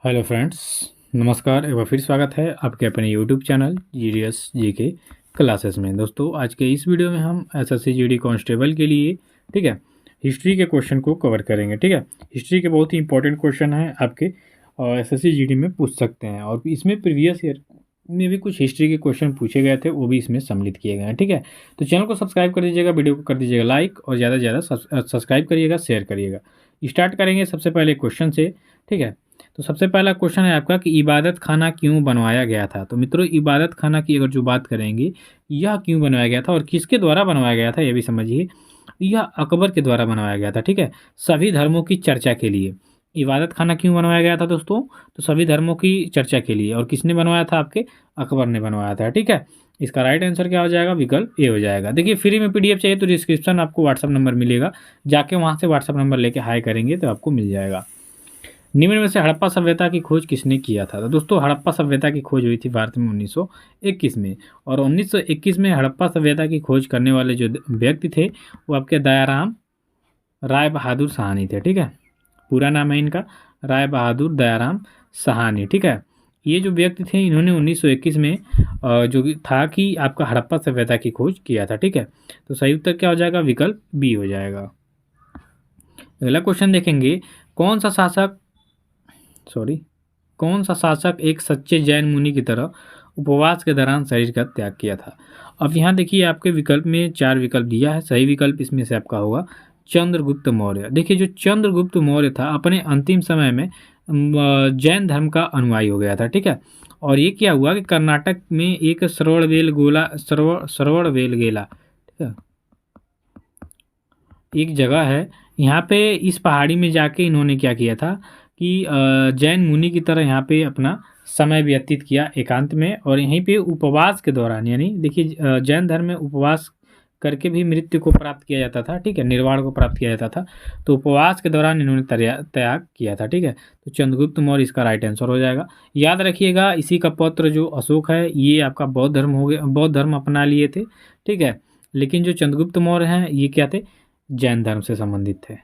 Hello friends, नमस्कार। एक बार फिर स्वागत है आपके अपने YouTube channel GDS GK classes में। दोस्तों, आज के इस वीडियो में हम एसएससी जीडी कांस्टेबल के लिए, ठीक है, हिस्ट्री के क्वेश्चन को कवर करेंगे। ठीक है, हिस्ट्री के बहुत ही इंपॉर्टेंट क्वेश्चन हैं आपके, और एसएससी जीडी में पूछ सकते हैं, और इसमें प्रीवियस ईयर में भी कुछ हिस्ट्री के क्वेश्चन पूछे गए थे, वो भी इसमें सम्मिलित किए गए हैं। ठीक है, तो चैनल को सब्सक्राइब कर दीजिएगा, वीडियो को कर दीजिएगा लाइक, और ज़्यादा से ज़्यादा सब्सक्राइब करिएगा, शेयर करिएगा। स्टार्ट करेंगे सबसे पहले क्वेश्चन से। ठीक है, तो सबसे पहला क्वेश्चन है आपका कि इबादत खाना क्यों बनवाया गया था। तो मित्रों, इबादत खाना की अगर जो बात करेंगे, यह क्यों बनवाया गया था और किसके द्वारा बनवाया गया था, यह भी समझिए। यह अकबर के द्वारा बनवाया गया था। ठीक है, सभी धर्मों की चर्चा के लिए इबादत खाना क्यों बनवाया गया था दोस्तों, तो सभी धर्मों की चर्चा के लिए। और किसने बनवाया था, आपके अकबर ने बनवाया था। ठीक है, इसका राइट आंसर क्या हो जाएगा, विकल्प ए हो जाएगा। देखिए, फ्री में पीडीएफ चाहिए तो डिस्क्रिप्शन आपको व्हाट्सअप नंबर मिलेगा, जाके वहाँ से व्हाट्सअप नंबर लेके हाई करेंगे तो आपको मिल जाएगा। निम्न में से हड़प्पा सभ्यता की खोज किसने किया था। तो दोस्तों, हड़प्पा सभ्यता की खोज हुई थी भारत में 1921 में, और 1921 में हड़प्पा सभ्यता की खोज करने वाले जो व्यक्ति थे वो आपके दयाराम राय बहादुर साहनी थे। ठीक है, पूरा नाम है इनका राय बहादुर दयाराम साहनी। ठीक है, ये जो व्यक्ति थे इन्होंने 1921 में जो था कि आपका हड़प्पा सभ्यता की खोज किया था। ठीक है, तो सही उत्तर क्या हो जाएगा, विकल्प बी हो जाएगा। अगला क्वेश्चन देखेंगे, कौन सा शासक कौन सा शासक एक सच्चे जैन मुनि की तरह उपवास के दौरान शरीर का त्याग किया था। अब यहाँ देखिए, आपके विकल्प में 4 विकल्प दिया है, सही विकल्प इसमें से आपका होगा चंद्रगुप्त मौर्य। देखिए, जो चंद्रगुप्त मौर्य था अपने अंतिम समय में जैन धर्म का अनुयायी हो गया था। ठीक है, और ये क्या हुआ कि कर्नाटक में एक श्रवणबेलगोला, ठीक है, एक जगह है, यहाँ पे इस पहाड़ी में जाके इन्होंने क्या किया था कि जैन मुनि की तरह यहाँ पे अपना समय व्यतीत किया एकांत में, और यहीं पे उपवास के दौरान, यानी देखिए, जैन धर्म में उपवास करके भी मृत्यु को प्राप्त किया जाता था। ठीक है, निर्वाण को प्राप्त किया जाता था, तो उपवास के दौरान इन्होंने त्याग किया था। ठीक है, तो चंद्रगुप्त मौर्य इसका राइट आंसर हो जाएगा। याद रखिएगा, इसी का पौत्र जो अशोक है, ये आपका बौद्ध धर्म हो गया, बौद्ध धर्म अपना लिए थे। ठीक है, लेकिन जो चंद्रगुप्त मौर्य हैं ये क्या थे, जैन धर्म से संबंधित थे।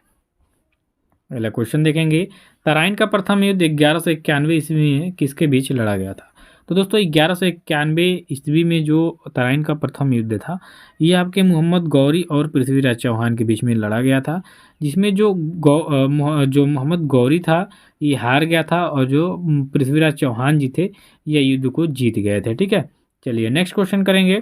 अगला क्वेश्चन देखेंगे, तराइन का प्रथम युद्ध 1191 ईस्वी में किसके बीच लड़ा गया था। तो दोस्तों, 1191 ईस्वी में जो तराइन का प्रथम युद्ध था, ये आपके मोहम्मद गौरी और पृथ्वीराज चौहान के बीच में लड़ा गया था, जिसमें जो मोहम्मद गौरी था ये हार गया था, और जो पृथ्वीराज चौहान जी थे ये युद्ध को जीत गए थे। ठीक है, चलिए नेक्स्ट क्वेश्चन करेंगे।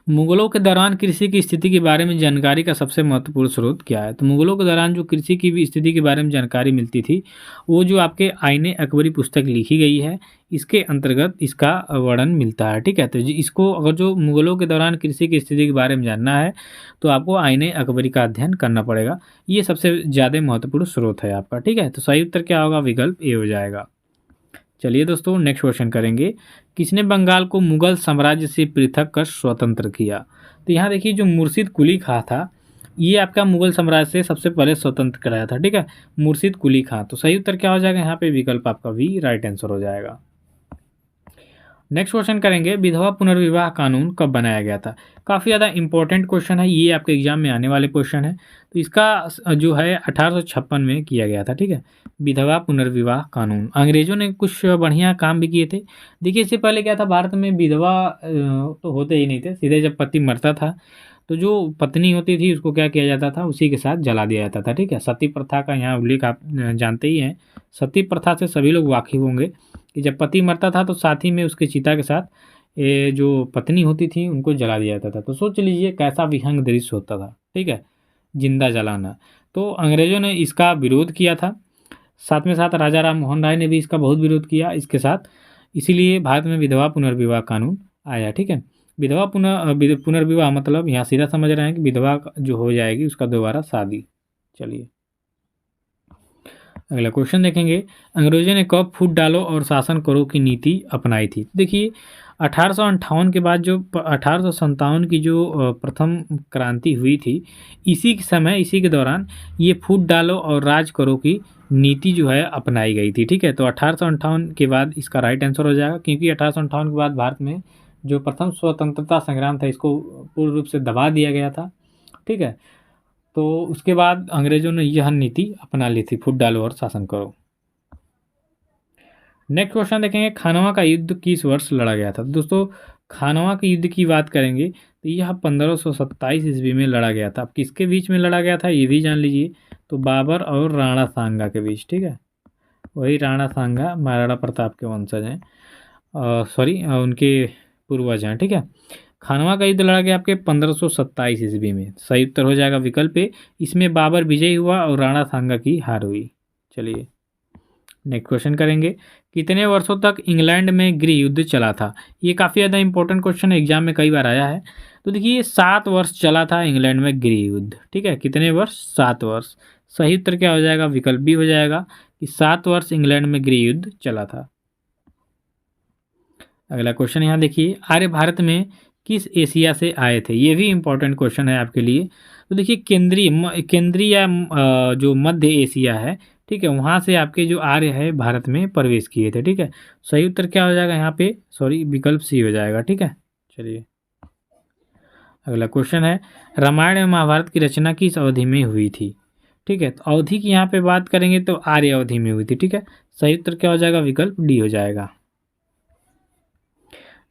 मुगलों के दौरान कृषि की स्थिति के बारे में जानकारी का सबसे महत्वपूर्ण स्रोत क्या है। तो मुगलों के दौरान जो कृषि की भी स्थिति के बारे में जानकारी मिलती थी, वो जो आपके आईने अकबरी पुस्तक लिखी गई है, इसके अंतर्गत इसका वर्णन मिलता है। ठीक है, तो इसको अगर जो मुगलों के दौरान कृषि की स्थिति के बारे में जानना है तो आपको आईने अकबरी का अध्ययन करना पड़ेगा, ये सबसे ज़्यादा महत्वपूर्ण स्रोत है आपका। ठीक है, तो सही उत्तर क्या होगा, विकल्प ए हो जाएगा। चलिए दोस्तों, नेक्स्ट क्वेश्चन करेंगे, किसने बंगाल को मुगल साम्राज्य से पृथक कर स्वतंत्र किया। तो यहाँ देखिए, जो मुर्शिद कुली खां था, ये आपका मुगल साम्राज्य से सबसे पहले स्वतंत्र कराया था। ठीक है, मुर्शिद कुली खां। तो सही उत्तर क्या हो जाएगा, यहाँ पे विकल्प आपका भी राइट आंसर हो जाएगा। नेक्स्ट क्वेश्चन करेंगे, विधवा पुनर्विवाह कानून कब बनाया गया था। काफ़ी ज़्यादा इंपॉर्टेंट क्वेश्चन है, ये आपके एग्जाम में आने वाले क्वेश्चन है। तो इसका जो है 1856 में किया गया था। ठीक है, विधवा पुनर्विवाह कानून। अंग्रेजों ने कुछ बढ़िया काम भी किए थे। देखिए, इससे पहले क्या था, भारत में विधवा तो होते ही नहीं थे, सीधे जब पति मरता था तो जो पत्नी होती थी उसको क्या किया जाता था, उसी के साथ जला दिया जाता था। ठीक है, सती प्रथा का यहाँ उल्लेख आप जानते ही हैं। सती प्रथा से सभी लोग वाकिफ होंगे कि जब पति मरता था तो साथ ही में उसके चिता के साथ ये जो पत्नी होती थी उनको जला दिया जाता था। तो सोच लीजिए कैसा विहंग दृश्य होता था। ठीक है, जिंदा जलाना। तो अंग्रेजों ने इसका विरोध किया था, साथ में साथ राजा राम मोहन राय ने भी इसका बहुत विरोध किया इसके साथ, इसीलिए भारत में विधवा पुनर्विवाह कानून आया। ठीक है, विधवा पुनर्विवाह मतलब यहाँ सीधा समझ रहे हैं कि विधवा जो हो जाएगी उसका दोबारा शादी। चलिए अगला क्वेश्चन देखेंगे, अंग्रेजों ने कब फूट डालो और शासन करो की नीति अपनाई थी। देखिए, 1858 के बाद जो 1857 की जो प्रथम क्रांति हुई थी, इसी के समय, इसी के दौरान ये फूट डालो और राज करो की नीति जो है अपनाई गई थी। ठीक है, तो 1858 के बाद इसका राइट आंसर हो जाएगा, क्योंकि 1858 के बाद भारत में जो प्रथम स्वतंत्रता संग्राम था इसको पूर्ण रूप से दबा दिया गया था। ठीक है, तो उसके बाद अंग्रेजों ने यह नीति अपना ली थी, फूट डालो और शासन करो। नेक्स्ट क्वेश्चन देखेंगे, खानवा का युद्ध किस वर्ष लड़ा गया था। दोस्तों खानवा के युद्ध की बात करेंगे तो यह 1527 ईस्वी में लड़ा गया था। अब किसके बीच में लड़ा गया था ये भी जान लीजिए, तो बाबर और राणा सांगा के बीच, ठीक है। वही राणा सांगा महाराणा प्रताप के वंशज हैं, सॉरी उनके पूर्वज हैं, ठीक है। खानवा का युद्ध लड़ा गया आपके 1527 ईस्वी में। सही उत्तर हो जाएगा विकल्प ए। इसमें बाबर विजयी हुआ और राणा सांगा की हार हुई। चलिए नेक्स्ट क्वेश्चन करेंगे, कितने वर्षों तक इंग्लैंड में गृह युद्ध चला था। ये काफ़ी ज़्यादा इंपॉर्टेंट क्वेश्चन है, एग्जाम में कई बार आया है। तो देखिए 7 वर्ष चला था इंग्लैंड में गृह युद्ध, ठीक है। कितने वर्ष? 7 वर्ष। सही उत्तर क्या हो जाएगा? विकल्प बी हो जाएगा कि 7 वर्ष इंग्लैंड में गृह युद्ध चला था। अगला क्वेश्चन यहाँ देखिए, आर्य भारत में किस एशिया से आए थे। ये भी इंपॉर्टेंट क्वेश्चन है आपके लिए। तो देखिए केंद्रीय या जो मध्य एशिया है, ठीक है, वहाँ से आपके जो आर्य है भारत में प्रवेश किए थे, ठीक है। सही उत्तर क्या हो जाएगा यहाँ पे? सॉरी विकल्प सी हो जाएगा, ठीक है। चलिए अगला क्वेश्चन है, रामायण एवं महाभारत की रचना किस अवधि में हुई थी, ठीक है। तो अवधि की यहाँ पे बात करेंगे तो आर्य अवधि में हुई थी, ठीक है। सही उत्तर क्या हो जाएगा? विकल्प डी हो जाएगा।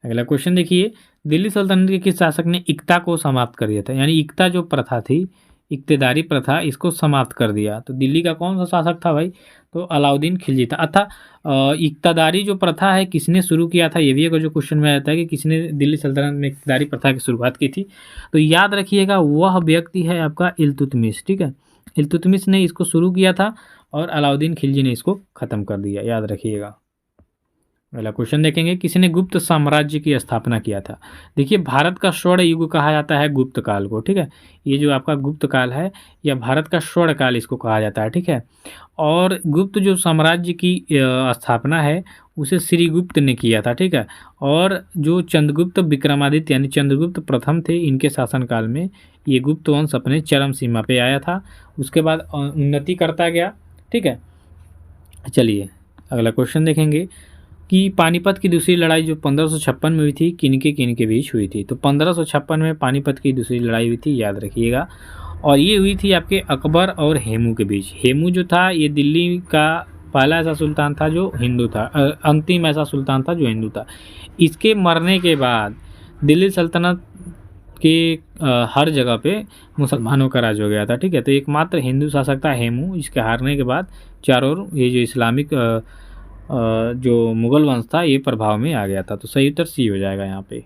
अगला क्वेश्चन देखिए, दिल्ली सल्तनत के किस शासक ने इक्ता को समाप्त कर दिया था। यानी इक्ता जो प्रथा थी, इक्तेदारी प्रथा, इसको समाप्त कर दिया। तो दिल्ली का कौन सा शासक था भाई? तो अलाउद्दीन खिलजी था। इक्तादारी जो प्रथा है किसने शुरू किया था, ये भी एक जो क्वेश्चन में आता है कि किसने दिल्ली सल्तनत में इक्तेदारी प्रथा की शुरुआत की थी। तो याद रखिएगा वह व्यक्ति है आपका इल्तुतमिश, ठीक है। इल्तुतमिश ने इसको शुरू किया था और अलाउद्दीन खिलजी ने इसको ख़त्म कर दिया, याद रखिएगा। अगला क्वेश्चन देखेंगे, किसने गुप्त साम्राज्य की स्थापना किया था। देखिए भारत का स्वर्ण युग कहा जाता है गुप्त काल को, ठीक है। ये जो आपका गुप्त काल है या भारत का स्वर्ण काल इसको कहा जाता है, ठीक है। और गुप्त जो साम्राज्य की स्थापना है उसे श्रीगुप्त ने किया था, ठीक है। और जो चंद्रगुप्त विक्रमादित्य यानी चंद्रगुप्त प्रथम थे, इनके शासनकाल में ये गुप्त वंश अपने चरम सीमा पे आया था। उसके बाद उन्नति करता गया, ठीक है। चलिए अगला क्वेश्चन देखेंगे कि पानीपत की दूसरी लड़ाई जो 1556 में हुई थी किनके बीच हुई थी। तो 1556 में पानीपत की दूसरी लड़ाई हुई थी, याद रखिएगा। और ये हुई थी आपके अकबर और हेमू के बीच। हेमू जो था ये दिल्ली का पहला ऐसा सुल्तान था जो हिंदू था, अंतिम ऐसा सुल्तान था जो हिंदू था। इसके मरने के बाद दिल्ली सल्तनत के हर जगह पे मुसलमानों का राज हो गया था, ठीक है। तो एकमात्र हिंदू शासक था हेमू, इसके हारने के बाद चारों ओर ये जो इस्लामिक जो मुगल वंश था ये प्रभाव में आ गया था। तो सही उत्तर सी हो जाएगा यहाँ पे।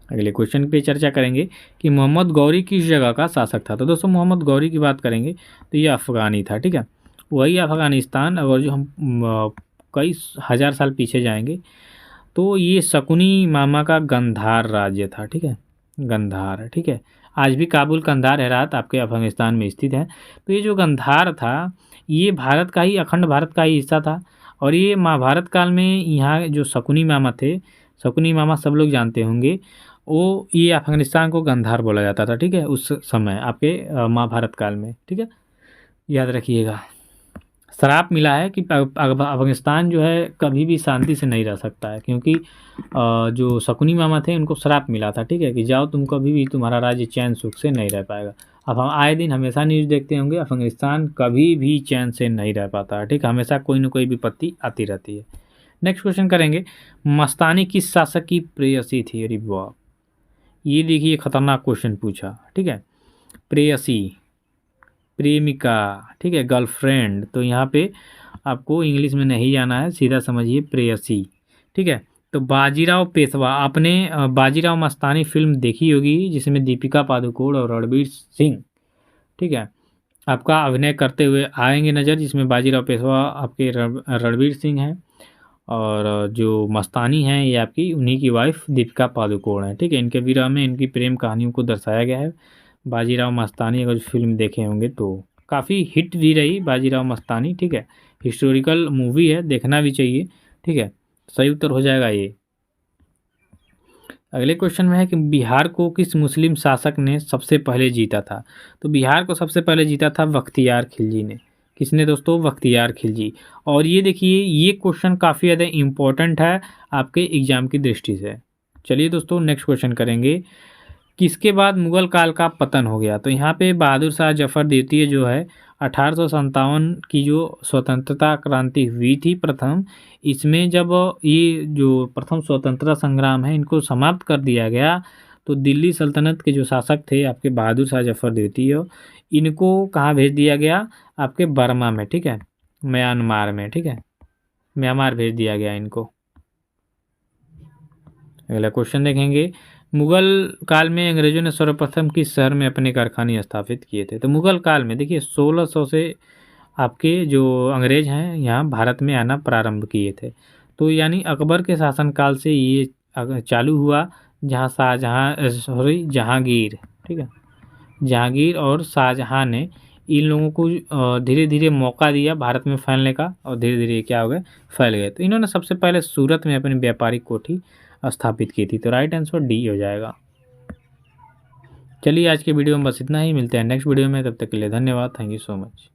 अगले क्वेश्चन पे चर्चा करेंगे कि मोहम्मद गौरी किस जगह का शासक था। तो दोस्तों मोहम्मद गौरी की बात करेंगे तो ये अफ़गानी था, ठीक है। वही अफ़गानिस्तान, और जो हम कई हज़ार साल पीछे जाएंगे तो ये शकुनी मामा का गंधार राज्य था, ठीक है। गंधार, ठीक है। आज भी काबुल कंधार हेरात आपके अफगानिस्तान में स्थित है। तो ये जो गंधार था ये भारत का ही, अखंड भारत का ही हिस्सा था। और ये महाभारत काल में यहाँ जो शकुनी मामा थे, शकुनी मामा सब लोग जानते होंगे, वो ये अफगानिस्तान को गंधार बोला जाता था, ठीक है, उस समय आपके महाभारत काल में, ठीक है। याद रखिएगा। श्राप मिला है कि अफगानिस्तान जो है कभी भी शांति से नहीं रह सकता है, क्योंकि जो शकुनी मामा थे उनको श्राप मिला था, ठीक है, कि जाओ तुम कभी भी, तुम्हारा राज्य चैन सुख से नहीं रह पाएगा। अब हम आए दिन हमेशा न्यूज़ देखते होंगे, अफगानिस्तान कभी भी चैन से नहीं रह पाता है, ठीक है, हमेशा कोई न कोई विपत्ति आती रहती है। नेक्स्ट क्वेश्चन करेंगे, मस्तानी किस शासक की प्रेयसी थी। अरे वाह, ये देखिए खतरनाक क्वेश्चन पूछा, ठीक है। प्रेयसी, प्रेमिका, ठीक है, गर्लफ्रेंड। तो यहाँ पे आपको इंग्लिश में नहीं जाना है, सीधा समझिए प्रेयसी, ठीक है। तो बाजीराव पेशवा, आपने बाजीराव मस्तानी फिल्म देखी होगी जिसमें दीपिका पादुकोण और रणवीर सिंह, ठीक है, आपका अभिनय करते हुए आएंगे नज़र, जिसमें बाजीराव पेशवा आपके रणवीर सिंह हैं और जो मस्तानी हैं ये आपकी उन्हीं की वाइफ दीपिका पादुकोण है, ठीक है। इनके विरह में इनकी प्रेम कहानियों को दर्शाया गया है। बाजीराव मस्तानी अगर फिल्म देखे होंगे तो काफ़ी हिट भी रही बाजीराव मस्तानी, ठीक है। हिस्टोरिकल मूवी है, देखना भी चाहिए, ठीक है। सही उत्तर हो जाएगा ये। अगले क्वेश्चन में है कि बिहार को किस मुस्लिम शासक ने सबसे पहले जीता था। तो बिहार को सबसे पहले जीता था बख्तियार खिलजी ने। किसने दोस्तों? बख्तियार खिलजी। और ये देखिए ये क्वेश्चन काफ़ी ज़्यादा इम्पोर्टेंट है आपके एग्जाम की दृष्टि से। चलिए दोस्तों नेक्स्ट क्वेश्चन करेंगे किसके बाद मुगल काल का पतन हो गया? तो यहाँ पे बहादुर शाह जफ़र द्वितीय जो है 1857 की जो स्वतंत्रता क्रांति हुई थी प्रथम, इसमें जब ये जो प्रथम स्वतंत्रता संग्राम है इनको समाप्त कर दिया गया, तो दिल्ली सल्तनत के जो शासक थे आपके बहादुर शाह जफ़र द्वितीय, इनको कहाँ भेज दिया गया? आपके बर्मा में, ठीक है? म्यांमार में, ठीक है? म्यांमार भेज दिया गया इनको। अगला क्वेश्चन देखेंगे, मुगल काल में अंग्रेजों ने सर्वप्रथम किस शहर में अपने कारखाने स्थापित किए थे? तो मुगल काल में देखिए 1600 से आपके जो अंग्रेज हैं यहाँ भारत में आना प्रारंभ किए थे। तो यानी अकबर के शासनकाल से ये चालू हुआ, जहाँ जहांगीर, ठीक है, जहांगीर और शाहजहाँ ने इन लोगों को धीरे धीरे मौका दिया भारत में फैलने का, और धीरे धीरे क्या हो गए, फैल गए। तो इन्होंने सबसे पहले सूरत में अपनी व्यापारिक कोठी स्थापित की थी। तो राइट आंसर डी हो जाएगा। चलिए आज के वीडियो में बस इतना ही, मिलते हैं नेक्स्ट वीडियो में, तब तक के लिए धन्यवाद, थैंक यू सो मच।